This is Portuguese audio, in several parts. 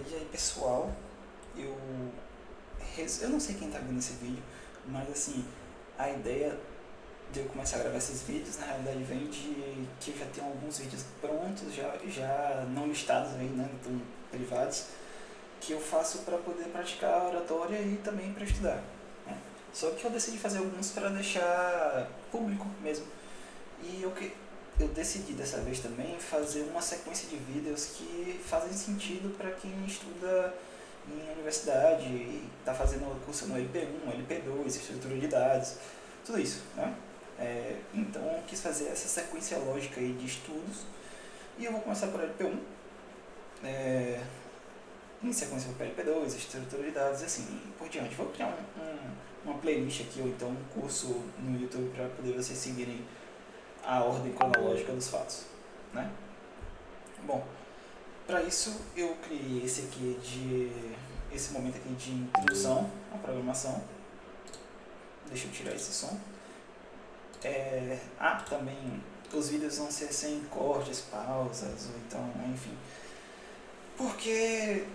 E aí pessoal, eu, eu não sei quem tá vendo esse vídeo, mas assim, a ideia de eu começar a gravar esses vídeos, na realidade vem de que eu já tenho alguns vídeos prontos, já não listados aí, né, então privados, que eu faço para poder praticar a oratória e também para estudar, né? Só que eu decidi fazer alguns para deixar público mesmo. E eu decidi dessa vez também fazer uma sequência de vídeos que fazem sentido para quem estuda em universidade e está fazendo o curso no LP1, LP2, estrutura de dados, tudo isso, né? Então eu quis fazer essa sequência lógica aí de estudos e eu vou começar por LP1, em sequência por LP2, estrutura de dados e assim por diante. Vou criar uma playlist aqui ou então um curso no YouTube para poder vocês seguirem a ordem cronológica dos fatos, né? Bom, para isso eu criei esse momento aqui de introdução à programação. Deixa eu tirar esse som. Também os vídeos vão ser sem cortes, pausas, ou então, enfim, porque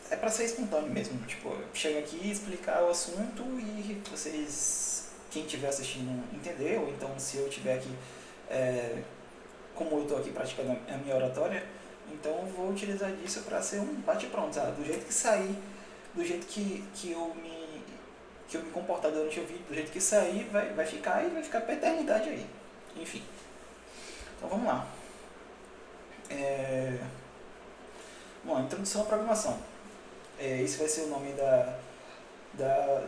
é para ser espontâneo mesmo, tipo, chega aqui explicar o assunto e vocês, quem estiver assistindo, entender, ou então se eu estiver aqui, como eu estou aqui praticando a minha oratória, então eu vou utilizar disso para ser um bate-pronto, sabe? Do jeito que sair, do jeito que eu me comportar durante o vídeo, do jeito que sair, vai ficar e vai ficar pra eternidade aí. Enfim. Então vamos lá. Bom, introdução à programação. Esse vai ser o nome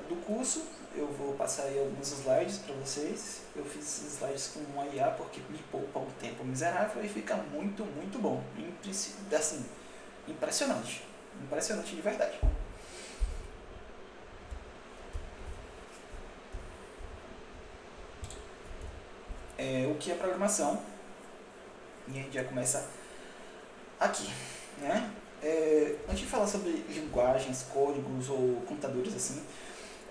do curso. Eu vou passar aí alguns slides para vocês. Eu fiz esses slides com uma IA porque me poupa um tempo miserável e fica muito, muito bom. Assim, impressionante. Impressionante de verdade. O que é programação? E a gente já começa aqui, né? Antes de falar sobre linguagens, códigos ou computadores assim,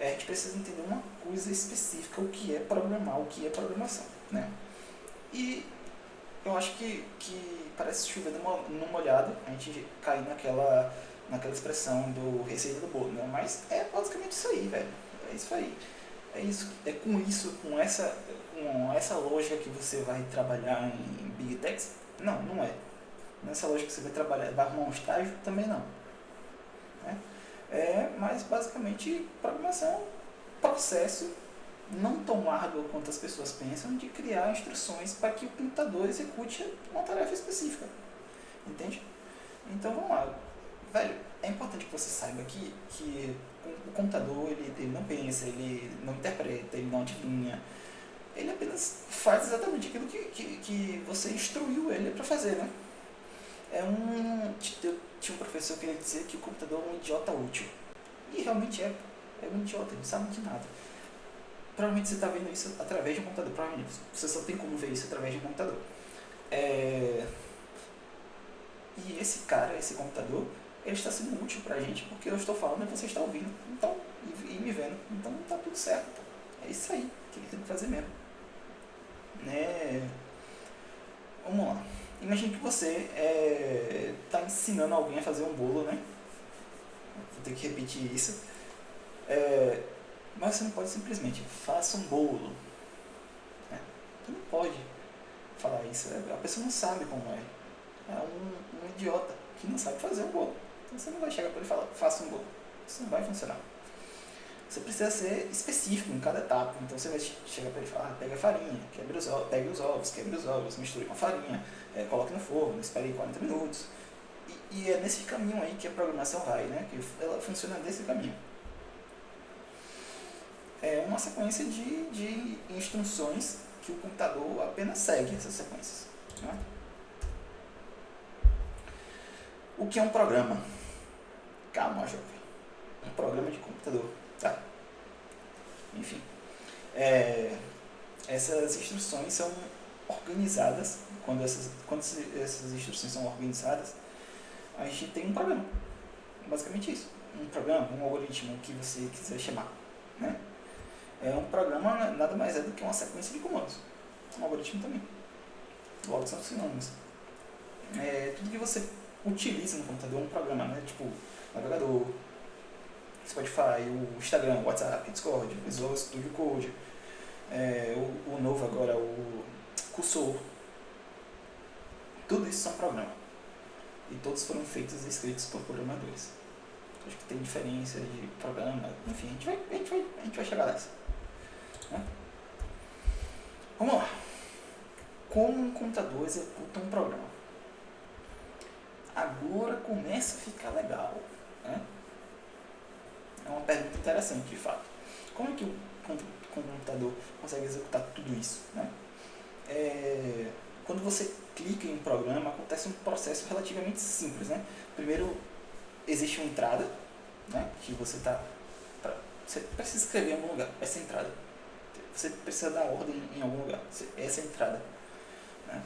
a gente precisa entender uma coisa específica, o que é programar, o que é programação, né? E eu acho que parece chover numa molhada, a gente cair naquela expressão do receita do bolo, né? Mas é basicamente isso aí, velho. É isso aí. Com essa lógica que você vai trabalhar em Big Techs? Não, não é. Nessa lógica que você vai arrumar um estágio? Também não. Né? Mas basicamente programação é um processo não tão árduo quanto as pessoas pensam de criar instruções para que o computador execute uma tarefa específica. Entende? Então vamos lá. Velho, é importante que você saiba que o computador ele não pensa, ele não interpreta, ele não adivinha. Ele apenas faz exatamente aquilo que você instruiu ele para fazer, né? Eu tinha um professor que ele dizia que o computador é um idiota útil. E realmente é um idiota, ele não sabe de nada. Provavelmente você está vendo isso através de um computador, provavelmente você só tem como ver isso através de um computador. E esse computador, ele está sendo útil pra gente porque eu estou falando e você está ouvindo, então, e me vendo, então tá tudo certo, pô. É isso aí que ele tem que fazer mesmo, né? Vamos lá. Imagine que você está ensinando alguém a fazer um bolo, né? Vou ter que repetir isso. Mas você não pode simplesmente faça um bolo, né? Você não pode falar isso. A pessoa não sabe como é. É um idiota que não sabe fazer um bolo. Então você não vai chegar para ele e falar, faça um bolo. Isso não vai funcionar. Você precisa ser específico em cada etapa. Então você vai chegar para ele e falar, pegue a farinha, pegue os ovos, quebre os ovos, misture com a farinha, coloque no forno, espere 40 minutos. E é nesse caminho aí que a programação vai, né? Que ela funciona desse caminho. É uma sequência de instruções que o computador apenas segue essas sequências, né? O que é um programa? Calma, jovem. Um programa de computador, tá? Enfim. Essas instruções são organizadas. Quando essas instruções são organizadas, a gente tem um programa. Basicamente isso. Um programa, um algoritmo, o que você quiser chamar, né? Um programa nada mais é do que uma sequência de comandos. Um algoritmo também. Logo são sinônimos. Tudo que você utiliza no computador um programa, né? Tipo, navegador, Spotify, o Instagram, o WhatsApp, Discord, Visual Studio Code, o novo agora, o Cursor. Tudo isso são programas. E todos foram feitos e escritos por programadores. Acho que tem diferença de programa, enfim, a gente vai chegar nessa. Né? Vamos lá. Como um computador executa um programa? Agora começa a ficar legal. Né? É uma pergunta interessante, de fato. Como é que o computador consegue executar tudo isso? Né? Quando você clica em um programa, acontece um processo relativamente simples. Né? Primeiro, existe uma entrada, né? Que você precisa escrever em algum lugar, essa entrada. Você precisa dar ordem em algum lugar, essa é a entrada. Né?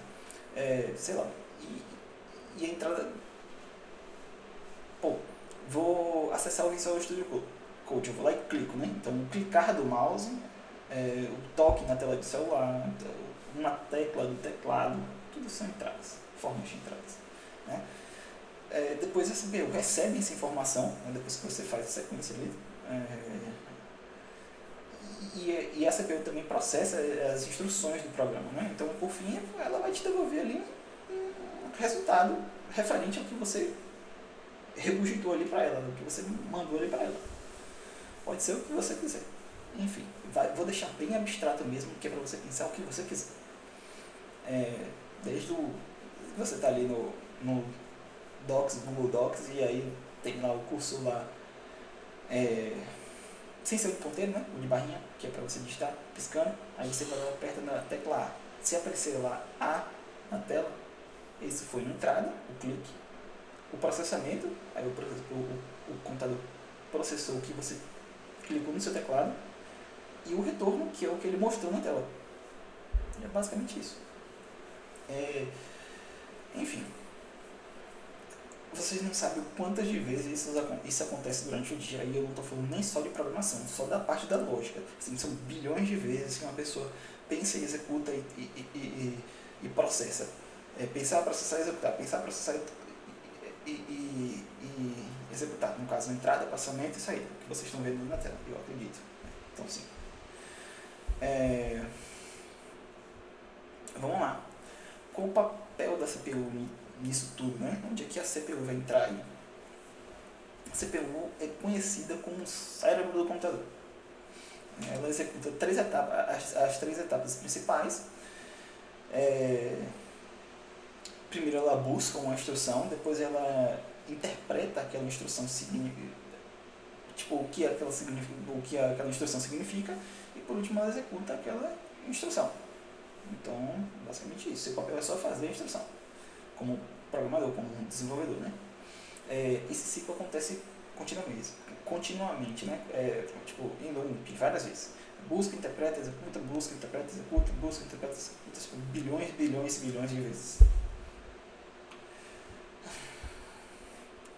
Sei lá, e a entrada... Pô, vou acessar o Visual Studio Code, eu vou lá e clico, né? Então, o clicar do mouse, o toque na tela do celular, uma tecla do teclado, tudo são entradas, formas de entradas. Né? Depois a CPU recebe essa informação, né, depois que você faz a sequência ali, e a CPU também processa as instruções do programa. Né? Então, por fim, ela vai te devolver ali um resultado referente ao que você regurgitou ali para ela, o que você mandou ali para ela. Pode ser o que você quiser. Enfim, vou deixar bem abstrato mesmo, que é para você pensar o que você quiser. Desde você tá ali no Docs, Google Docs, e aí tem lá o curso lá, sem ser o ponteiro, né? O de barrinha, que é para você digitar, piscando, aí você vai lá, aperta na tecla A. Se aparecer lá A na tela, isso foi a entrada, o clique, o processamento, aí o computador processou o que você clicou no seu teclado, e o retorno, que é o que ele mostrou na tela. É basicamente isso. Enfim, vocês não sabem quantas de vezes isso acontece durante o dia, e eu não estou falando nem só de programação, só da parte da lógica. Assim, são bilhões de vezes que uma pessoa pensa e executa e processa. Pensar, processar, executar, pensar, processar e executar. No caso, entrada, passamento e saída, que vocês estão vendo na tela, eu acredito. Então, sim. Vamos lá. Qual o papel da CPU nisso tudo, né? Onde é que a CPU vai entrar aí? A CPU é conhecida como o cérebro do computador. Ela executa as três etapas principais. Primeiro ela busca uma instrução, depois ela interpreta aquela instrução, tipo, o que aquela instrução significa, e por último ela executa aquela instrução. Então, basicamente isso. Seu papel é só fazer a instrução, como programador, como desenvolvedor, né? Esse ciclo acontece continuamente, né? Tipo, em loop, várias vezes. Busca, interpreta, executa, busca, interpreta, executa, busca, interpreta, executa, tipo, bilhões de vezes.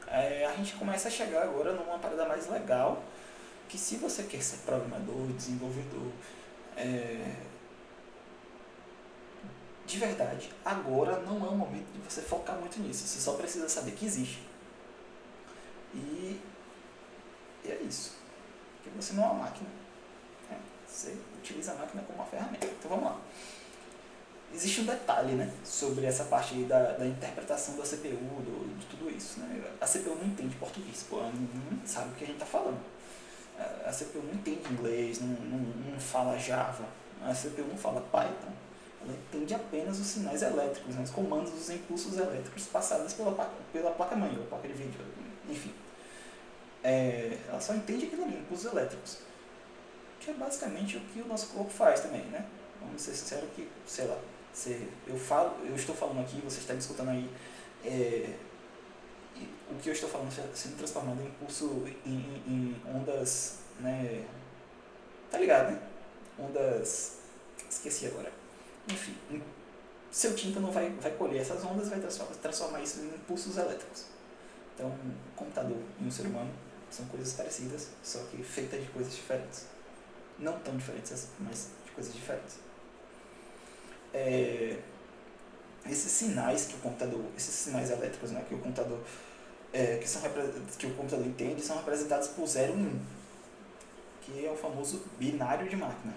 A gente começa a chegar agora numa parada mais legal, que se você quer ser programador, desenvolvedor, de verdade, agora não é o momento de você focar muito nisso. Você só precisa saber que existe. E é isso. Porque você não é uma máquina. Você utiliza a máquina como uma ferramenta. Então vamos lá. Existe um detalhe, né, sobre essa parte aí da interpretação da CPU, de tudo isso. Né? A CPU não entende português, pô, ela não sabe o que a gente está falando. A CPU não entende inglês, não fala Java, a CPU não fala Python. Ela entende apenas os sinais elétricos, né, os comandos, os impulsos elétricos passados pela placa-mãe, ou placa de vídeo, enfim. Ela só entende aquilo ali, impulsos elétricos. Que é basicamente o que o nosso corpo faz também, né? Vamos ser sinceros que, sei lá, eu estou falando aqui, você está me escutando aí, o que eu estou falando está sendo transformado em impulso, em ondas, né? Tá ligado, né? Ondas, esqueci agora. Enfim, seu tímpano vai colher essas ondas e vai transformar isso em impulsos elétricos. Então, um computador e um ser humano são coisas parecidas, só que feitas de coisas diferentes. Não tão diferentes, mas de coisas diferentes. esses sinais que o computador, esses sinais elétricos, né, que o computador que o computador entende, são representados por 0 e 1, que é o famoso binário de máquina.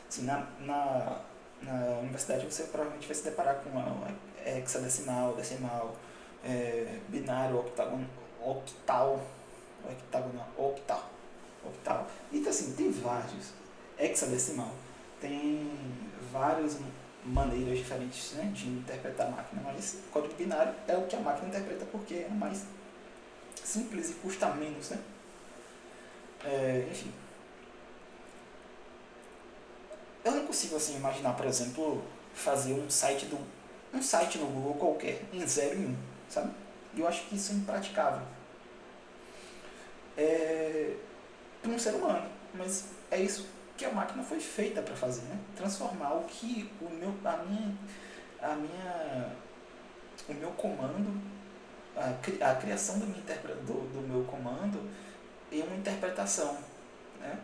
Assim, na universidade você provavelmente vai se deparar com hexadecimal, decimal, binário, octal. Então assim, tem vários. Hexadecimal. Tem várias maneiras diferentes, né, de interpretar a máquina, mas o código binário é o que a máquina interpreta porque é mais simples e custa menos, né? Enfim. Eu não consigo assim imaginar, por exemplo, fazer um site no Google qualquer em 0 e 1, sabe? E eu acho que isso é impraticável. Para um ser humano, mas é isso que a máquina foi feita para fazer, né? Transformar o que o meu comando, a criação do meu comando em uma interpretação, né?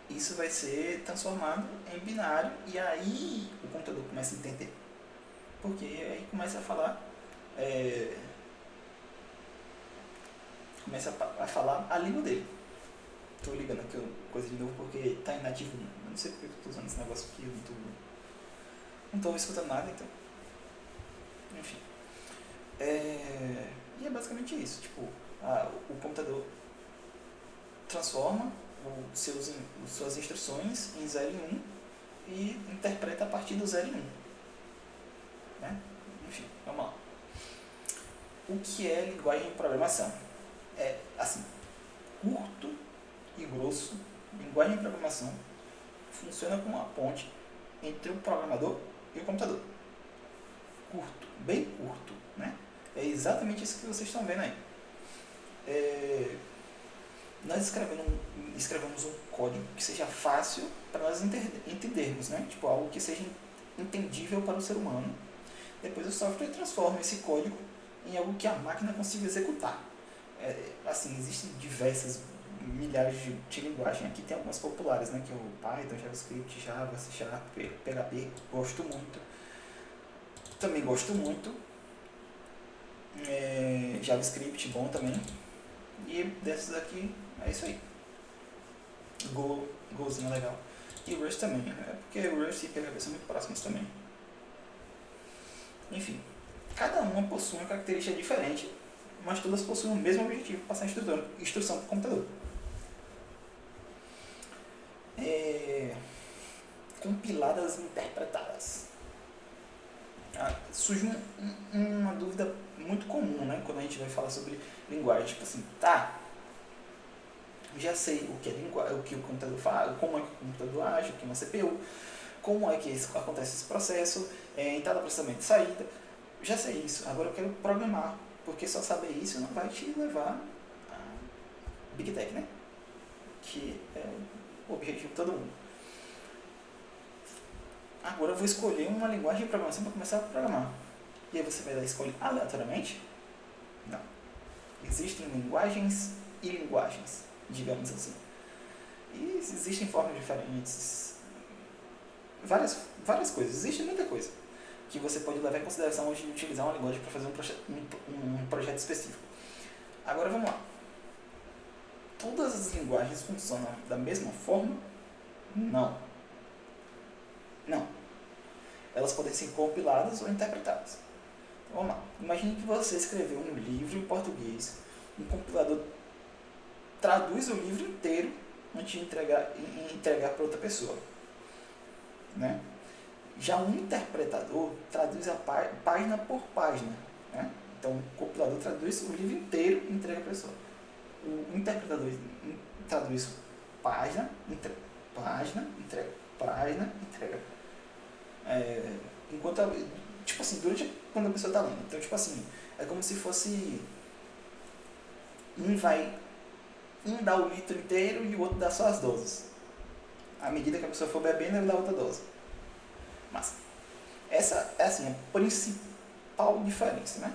Isso vai ser transformado em binário e aí o computador começa a entender, porque aí começa a falar a falar a língua dele. Estou ligando aqui coisa de novo porque está inativo. Eu não sei porque eu estou usando esse negócio aqui, eu não estou escutando nada, então. Enfim. E é basicamente isso. Tipo, o computador transforma suas instruções em 0 e 1 e interpreta a partir do 0 e 1. Né? Enfim, vamos lá. O que é linguagem de programação? É, assim, curto e grosso. Linguagem de programação funciona como uma ponte entre o programador e o computador. Curto, bem curto, né? É exatamente isso que vocês estão vendo aí. Nós escrevemos um código que seja fácil para nós entendermos, né? Tipo, algo que seja entendível para o ser humano. Depois o software transforma esse código em algo que a máquina consiga executar. Assim, existem diversas milhares de linguagens. Aqui tem algumas populares, né? Que é o Python, JavaScript, Java, C Sharp, PHP. Gosto muito. Também gosto muito. JavaScript, bom também. E dessas aqui, é isso aí. Gozinho legal. E o Rust também, porque o Rust e PHP são muito próximos também. Enfim, cada uma possui uma característica diferente, mas todas possuem o mesmo objetivo, passar instrução para o computador. Compiladas e interpretadas. Surge uma dúvida muito comum, né, quando a gente vai falar sobre linguagem, tipo assim, já sei o que é o que o computador faz, como é que o computador age, o que é uma CPU, como é que acontece esse processo, entrada, processamento e saída. Já sei isso, agora eu quero programar, porque só saber isso não vai te levar a Big Tech, né? Que é o objetivo de todo mundo. Agora eu vou escolher uma linguagem de programação para começar a programar. E aí você vai dar escolha aleatoriamente? Não. Existem linguagens e linguagens, digamos assim. E existem formas diferentes. Várias coisas. Existe muita coisa que você pode levar em consideração hoje de utilizar uma linguagem para fazer um projeto específico. Agora vamos lá. Todas as linguagens funcionam da mesma forma? Não. Elas podem ser compiladas ou interpretadas. Então, vamos lá. Imagine que você escreveu um livro em português. Um compilador traduz o livro inteiro antes de entregar para outra pessoa. Né? Já um interpretador traduz a página por página. Né? Então, o compilador traduz o livro inteiro e entrega para a pessoa. O interpretador traduz página, entrega. Tipo assim, durante quando a pessoa está lendo. Então, tipo assim, é como se fosse um dá o litro inteiro e o outro dá só as doses. À medida que a pessoa for bebendo, ele dá outra dose. Mas essa é assim, a principal diferença, né?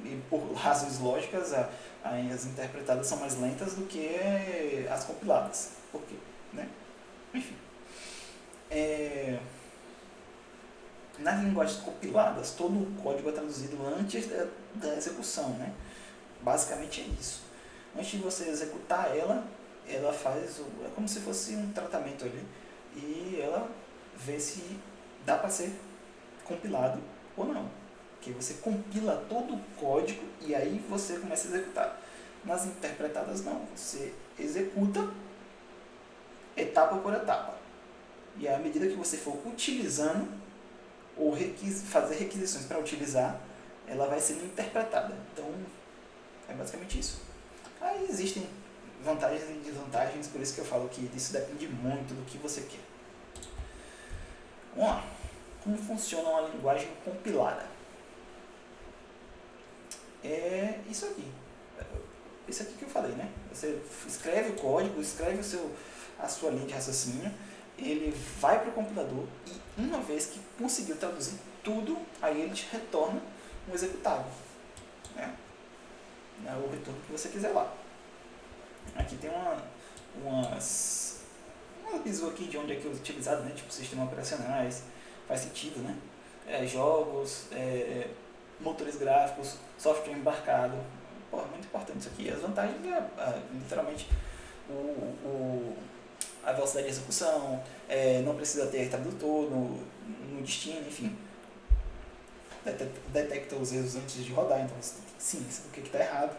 E por razões lógicas, as interpretadas são mais lentas do que as compiladas. Por quê? Né? Enfim. é, nas linguagens compiladas, todo o código é traduzido antes da execução, né? Basicamente é isso. Antes de você executar ela, ela faz é como se fosse um tratamento ali, e ela vê se dá para ser compilado ou não. Que você compila todo o código e aí você começa a executar. Nas interpretadas não, você executa etapa por etapa. E à medida que você for utilizando ou fazer requisições para utilizar, ela vai sendo interpretada. Então, é basicamente isso. Aí existem vantagens e desvantagens, por isso que eu falo que isso depende muito do que você quer. Vamos lá. Como funciona uma linguagem compilada? É isso aqui. Isso aqui que eu falei, né? Você escreve o código, escreve a sua linha de raciocínio, ele vai para o compilador e uma vez que conseguiu traduzir tudo, aí ele te retorna um executável, né? O retorno que você quiser lá. Aqui tem um bizu aqui de onde é que é utilizado, né? Tipo sistemas operacionais, faz sentido, né? Jogos, motores gráficos, software embarcado. Pô, muito importante isso aqui. As vantagens literalmente a velocidade de execução, não precisa ter tradutor no destino, enfim. Detecta os erros antes de rodar, então você tem que sim, saber o que está errado.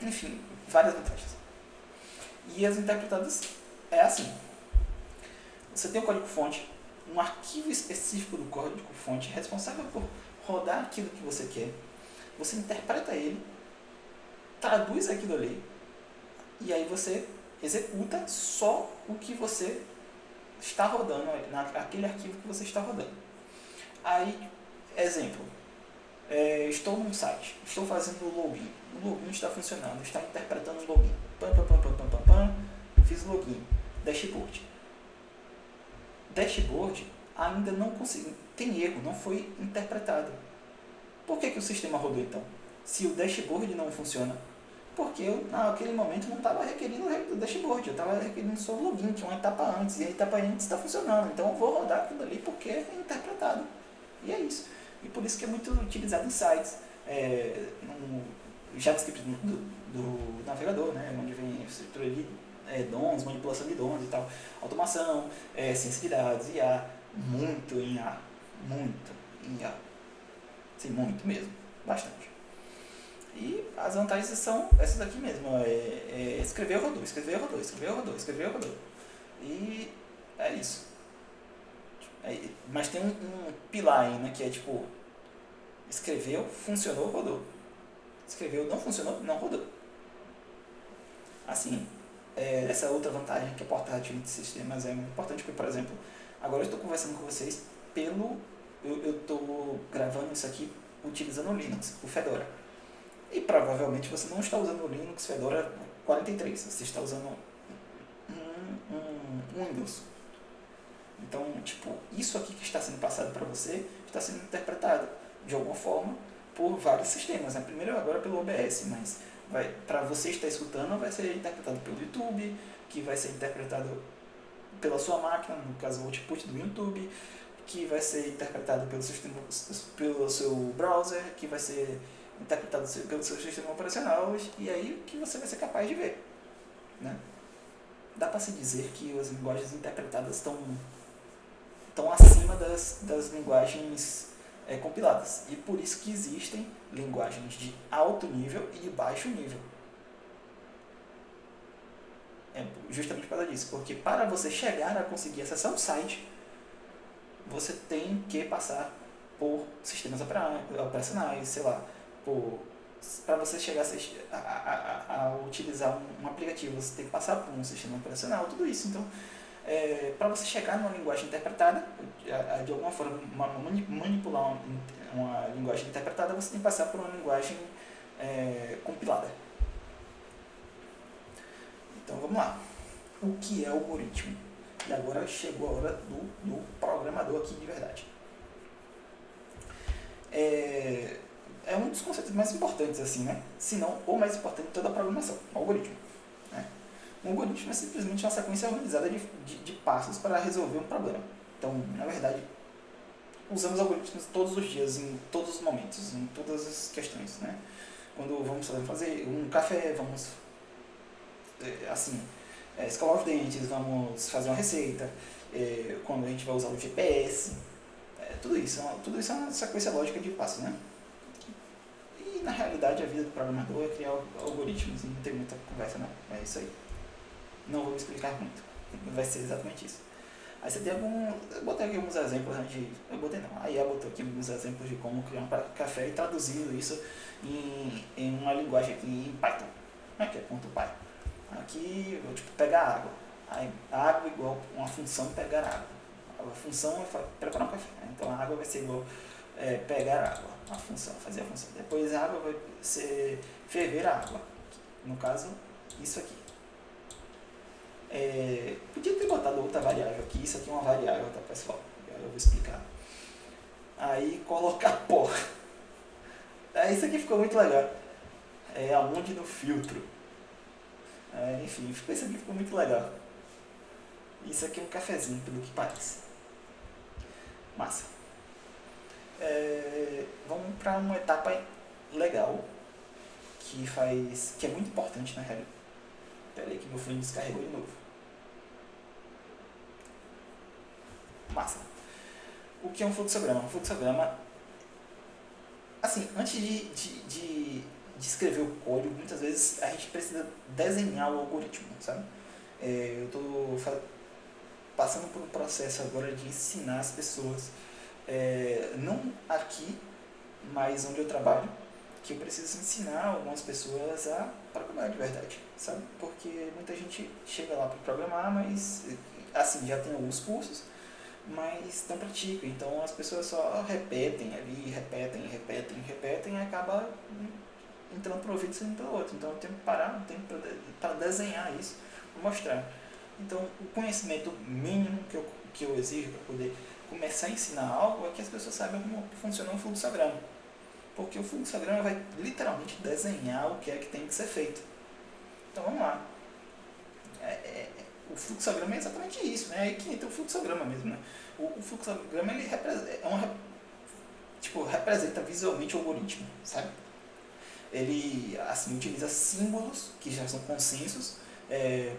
Enfim, várias vantagens. E as interpretadas é assim. Você tem o código-fonte, um arquivo específico do código-fonte responsável por rodar aquilo que você quer. Você interpreta ele, traduz aquilo ali, e aí você executa só o que você está rodando, naquele arquivo que você está rodando. Aí, exemplo, estou num site, estou fazendo o login está funcionando, está interpretando o login, fiz o login, dashboard ainda não consegui, tem erro, não foi interpretado. Por que o sistema rodou então? Se o dashboard não funciona, porque eu naquele momento não estava requerindo o dashboard, eu estava requerindo só o login, tinha uma etapa antes, e a etapa antes está funcionando, então eu vou rodar aquilo ali porque é interpretado. E é isso. E por isso que é muito utilizado em sites, no JavaScript do navegador, né, onde vem estrutura de DOMs, manipulação de DOMs e tal, automação, ciência de dados, IA, muito em IA, muito em IA. Sim, muito mesmo, bastante. E as vantagens são essas aqui mesmo, escrever rodou, escrever rodou, escrever rodou, escrever rodou. E é isso. Mas tem um pilar aí, né, que é tipo, escreveu, funcionou, rodou. Escreveu, não funcionou, não rodou. Assim, essa outra vantagem que é portátil de sistemas é muito importante, porque, por exemplo, agora eu estou conversando com vocês eu estou gravando isso aqui utilizando o Linux, o Fedora. E provavelmente você não está usando o Linux Fedora 43, você está usando um Windows. Então, tipo, isso aqui que está sendo passado para você está sendo interpretado de alguma forma por vários sistemas, né? Primeiro agora pelo OBS, mas para você estar escutando vai ser interpretado pelo YouTube, que vai ser interpretado pela sua máquina, no caso o output do YouTube, que vai ser interpretado pelo seu browser, que vai ser interpretado pelo seu sistema operacional, e aí que você vai ser capaz de ver, né? Dá para se dizer que as linguagens interpretadas estão acima das linguagens compiladas, e por isso que existem linguagens de alto nível e de baixo nível. Justamente por causa disso, porque para você chegar a conseguir acessar um site, você tem que passar por sistemas operacionais, sei lá, para você chegar a utilizar um aplicativo, você tem que passar por um sistema operacional, tudo isso. Então, para você chegar numa linguagem interpretada, de alguma forma manipular uma linguagem interpretada, você tem que passar por uma linguagem compilada. Então vamos lá. O que é algoritmo? E agora chegou a hora do programador aqui de verdade. É um dos conceitos mais importantes, assim, né? Se não o mais importante de toda a programação, o algoritmo, né? Um algoritmo é simplesmente uma sequência organizada de passos para resolver um problema. Então, na verdade, usamos algoritmos todos os dias, em todos os momentos, em todas as questões, né? Quando vamos fazer um café, vamos, assim, escovar os dentes, vamos fazer uma receita, quando a gente vai usar o GPS, tudo isso é uma sequência lógica de passos, né? E na realidade a vida do programador é criar algoritmos, não tem muita conversa não, é isso aí. Não vou explicar muito, vai ser exatamente isso. Aí você tem eu botei aqui alguns exemplos, eu botei não, a IA botou aqui alguns exemplos de como criar um café e traduzindo isso em uma linguagem aqui em Python, né, que é .py. Aqui, vou tipo, pegar água. Aí, água igual uma função pegar água. A função é preparar um café. Então a água vai ser igual pegar água, a função, fazer a função. Depois a água vai ser ferver a água. No caso, isso aqui. Podia ter botado outra variável aqui, isso aqui é uma variável, tá pessoal? Eu vou explicar. Aí colocar pó. Isso aqui ficou muito legal. Aonde no filtro. Enfim, isso aqui ficou muito legal. Isso aqui é um cafezinho, pelo que parece. Massa. Vamos para uma etapa legal que é muito importante na realidade. Espera aí que meu fone descarregou de novo. Massa. O que é um fluxograma? Um fluxograma, assim, antes de escrever o código, muitas vezes a gente precisa desenhar o algoritmo, sabe? Eu estou passando por um processo agora de ensinar as pessoas, não aqui, mas onde eu trabalho, que eu preciso ensinar algumas pessoas a programar de verdade, sabe? Porque muita gente chega lá para programar, mas assim, já tem alguns cursos, mas não pratica, então as pessoas só repetem ali, repetem e acaba entrando para um ouvido e saindo pelo outro. Então eu tenho que parar um tempo para desenhar isso, para mostrar. Então o conhecimento mínimo que eu exijo para poder começar a ensinar algo é que as pessoas saibam como funciona um fluxograma. Porque o fluxograma vai literalmente desenhar o que é que tem que ser feito. Então vamos lá. O fluxograma é exatamente isso, né? Aí que entra o fluxograma mesmo, né? O fluxograma ele representa visualmente o algoritmo, sabe? Ele assim, utiliza símbolos que já são consensos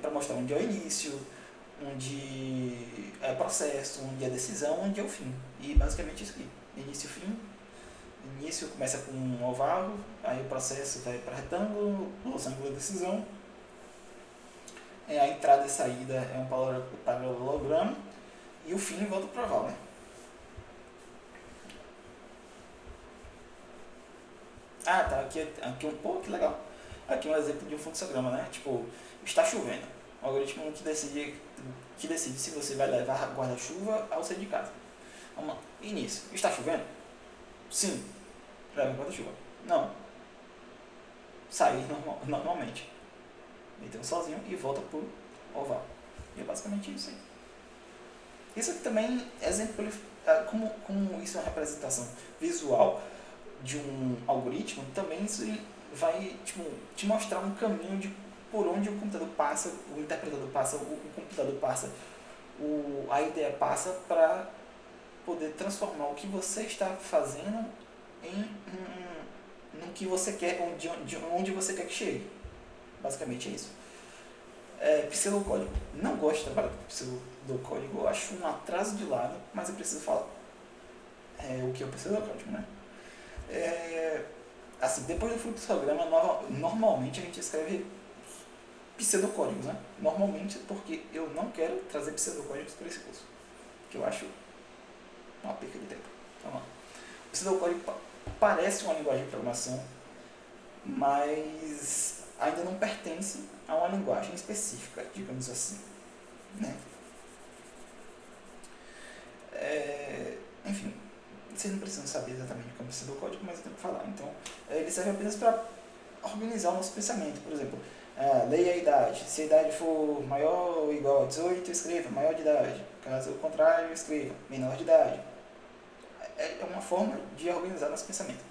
para mostrar onde é o início, onde é o processo, onde é a decisão, onde é o fim. E basicamente isso aqui, início e fim. Início começa com um oválogo, aí o processo vai para retângulo, losango da decisão. A entrada e saída é um paralelogramo e o fim volta para o oval, né? Tá, aqui um pouco, que legal. Aqui um exemplo de um fluxograma, né? Tipo, está chovendo. O algoritmo que decide se você vai levar guarda-chuva ao sair de casa. Vamos lá. Início. Está chovendo? Sim. Leva guarda-chuva. Não. Sair normalmente. Então sozinho e volta pro oval. E é basicamente isso aí. Isso aqui também como isso é uma representação visual de um algoritmo, também isso vai te mostrar um caminho de por onde o computador passa, o interpretador passa, o computador passa, a ideia passa para poder transformar o que você está fazendo no que você quer, onde você quer que chegue. Basicamente é isso. Pseudocódigo. Não gosto de trabalhar com pseudocódigo, eu acho um atraso de lado, mas eu preciso falar. O que é o pseudocódigo, né? Assim, depois do fluxograma, normalmente a gente escreve pseudocódigos, né? Normalmente porque eu não quero trazer pseudocódigos para esse curso, que eu acho uma perca de tempo. Vamos lá. O pseudocódigo parece uma linguagem de programação, mas ainda não pertence a uma linguagem específica, digamos assim, né? Enfim, vocês não precisam saber exatamente como é pseudocódigo, mas eu tenho que falar. Então, ele serve apenas para organizar o nosso pensamento. Por exemplo, leia a idade. Se a idade for maior ou igual a 18, escreva maior de idade. Caso contrário, escreva menor de idade. É uma forma de organizar nosso pensamento.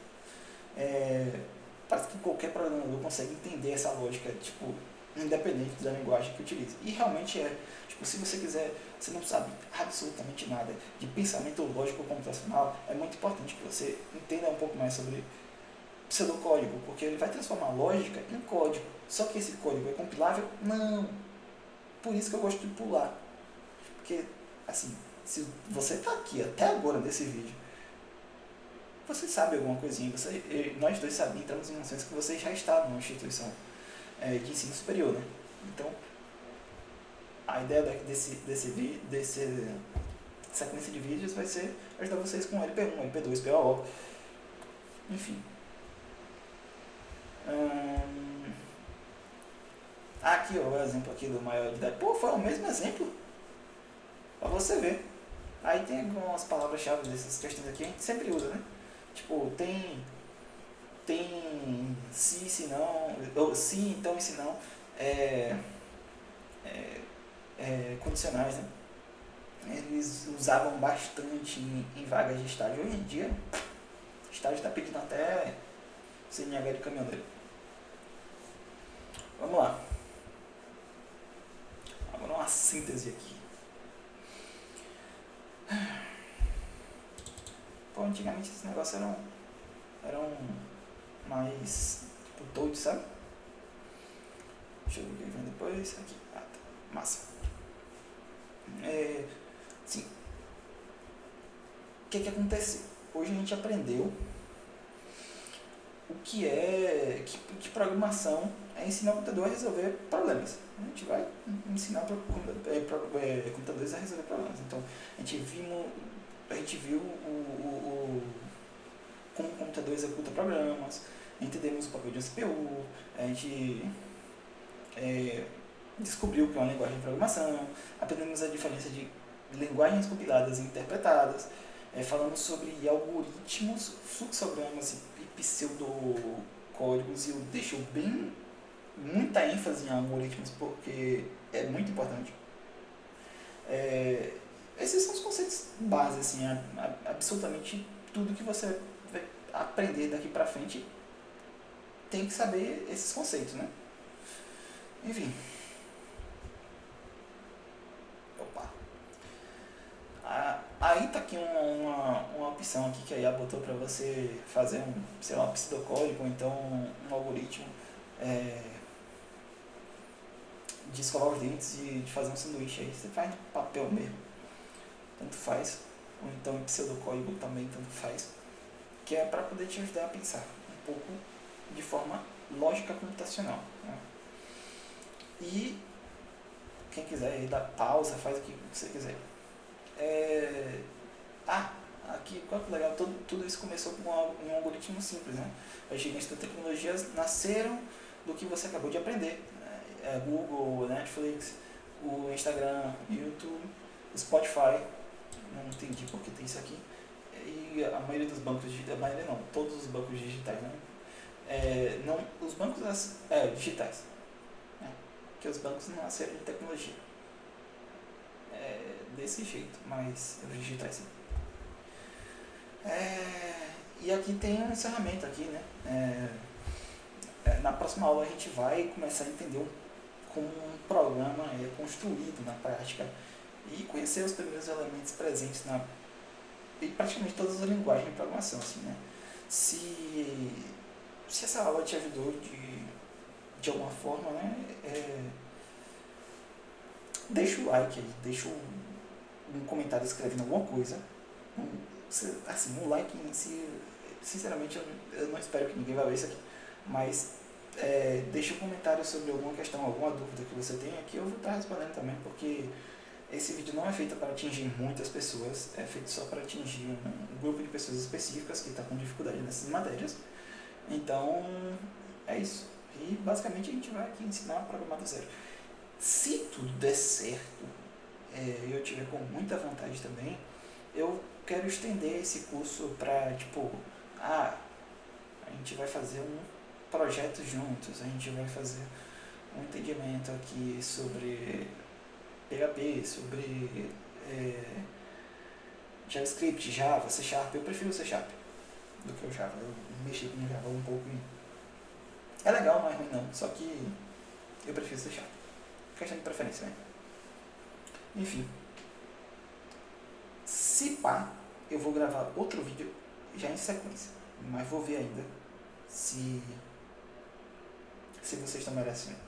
Parece que qualquer programador consegue entender essa lógica, tipo, independente da linguagem que utilize. E realmente é. Tipo, se você quiser, você não sabe absolutamente nada de pensamento lógico computacional, é muito importante que você entenda um pouco mais sobre pseudocódigo, porque ele vai transformar lógica em código. Só que esse código é compilável? Não. Por isso que eu gosto de pular. Porque, assim, se você está aqui até agora nesse vídeo, você sabe alguma coisinha, nós dois sabemos, entramos em noções que você já está numa instituição de ensino superior, né? Então, a ideia dessa sequência de vídeos vai ser ajudar vocês com LP1, LP2, PAO, enfim. Aqui, ó, o exemplo aqui do maior de idade. Pô, foi o mesmo exemplo, pra você ver. Aí tem algumas palavras-chave dessas questões aqui, a gente sempre usa, né? Tipo, tem se não, ou se, então e se não, condicionais, né? Eles usavam bastante em vagas de estágio. Hoje em dia, estágio está pedindo até CNH de caminhoneiro. Vamos lá. Agora uma síntese aqui. Pô, antigamente esses negócios eram mais tipo todos, sabe? Deixa eu ver o que vem depois. Aqui. Ah, tá. Massa. Sim. O que aconteceu? Hoje a gente aprendeu o que é que programação é ensinar o computador a resolver problemas. A gente vai ensinar computadores a resolver problemas. Então a gente viu como o computador executa programas, entendemos o papel de uma CPU, a gente descobriu o que é uma linguagem de programação, aprendemos a diferença de linguagens compiladas e interpretadas, falamos sobre algoritmos, fluxogramas e pseudocódigos, e eu deixo muita ênfase em algoritmos porque é muito importante. Esses são os conceitos básicos, assim, absolutamente tudo que você vai aprender daqui pra frente tem que saber esses conceitos, né? Enfim. Opa. Aí tá aqui uma opção aqui que a IA botou para você fazer um pseudocódigo, ou então um algoritmo de escovar os dentes e de fazer um sanduíche. Aí você faz papel mesmo, tanto faz, ou então em pseudocódigo também, tanto faz, que é para poder te ajudar a pensar um pouco de forma lógica computacional, né? E quem quiser aí dá pausa, faz o que você quiser. Aqui, qual que legal, tudo isso começou com um algoritmo simples, né? As gigantes da tecnologia nasceram do que você acabou de aprender. Google, Netflix, o Instagram, YouTube, o Spotify, não entendi porque tem isso aqui, e a maioria dos bancos digitais, a maioria não, todos os bancos digitais, né? Os bancos digitais, né? Que os bancos não nasceram de tecnologia. Desse jeito, mas os digitais sim. E aqui tem um encerramento aqui, né? Na próxima aula a gente vai começar a entender como um programa é construído na prática e conhecer os primeiros elementos presentes em praticamente todas as linguagens de programação, assim, né? Se essa aula te ajudou de alguma forma, né? Deixa o like aí, deixa um comentário escrevendo alguma coisa. Um like em si, sinceramente eu não espero que ninguém vá ver isso aqui, mas deixa um comentário sobre alguma questão, alguma dúvida que você tenha, que eu vou estar respondendo também, porque esse vídeo não é feito para atingir muitas pessoas, é feito só para atingir um grupo de pessoas específicas que está com dificuldade nessas matérias. Então é isso, e basicamente a gente vai aqui ensinar a programar do zero. Se tudo der certo, e eu tiver com muita vontade também, eu quero estender esse curso para, tipo, a gente vai fazer um projeto juntos, a gente vai fazer um entendimento aqui sobre PHP, sobre JavaScript, Java, C Sharp. Eu prefiro o C Sharp do que o Java, eu mexi com o Java um pouco. É legal, não é ruim não, só que Eu prefiro ser chato. Questão de preferência, né? Enfim. Se pá, eu vou gravar outro vídeo já em sequência. Mas vou ver ainda se vocês estão merecendo.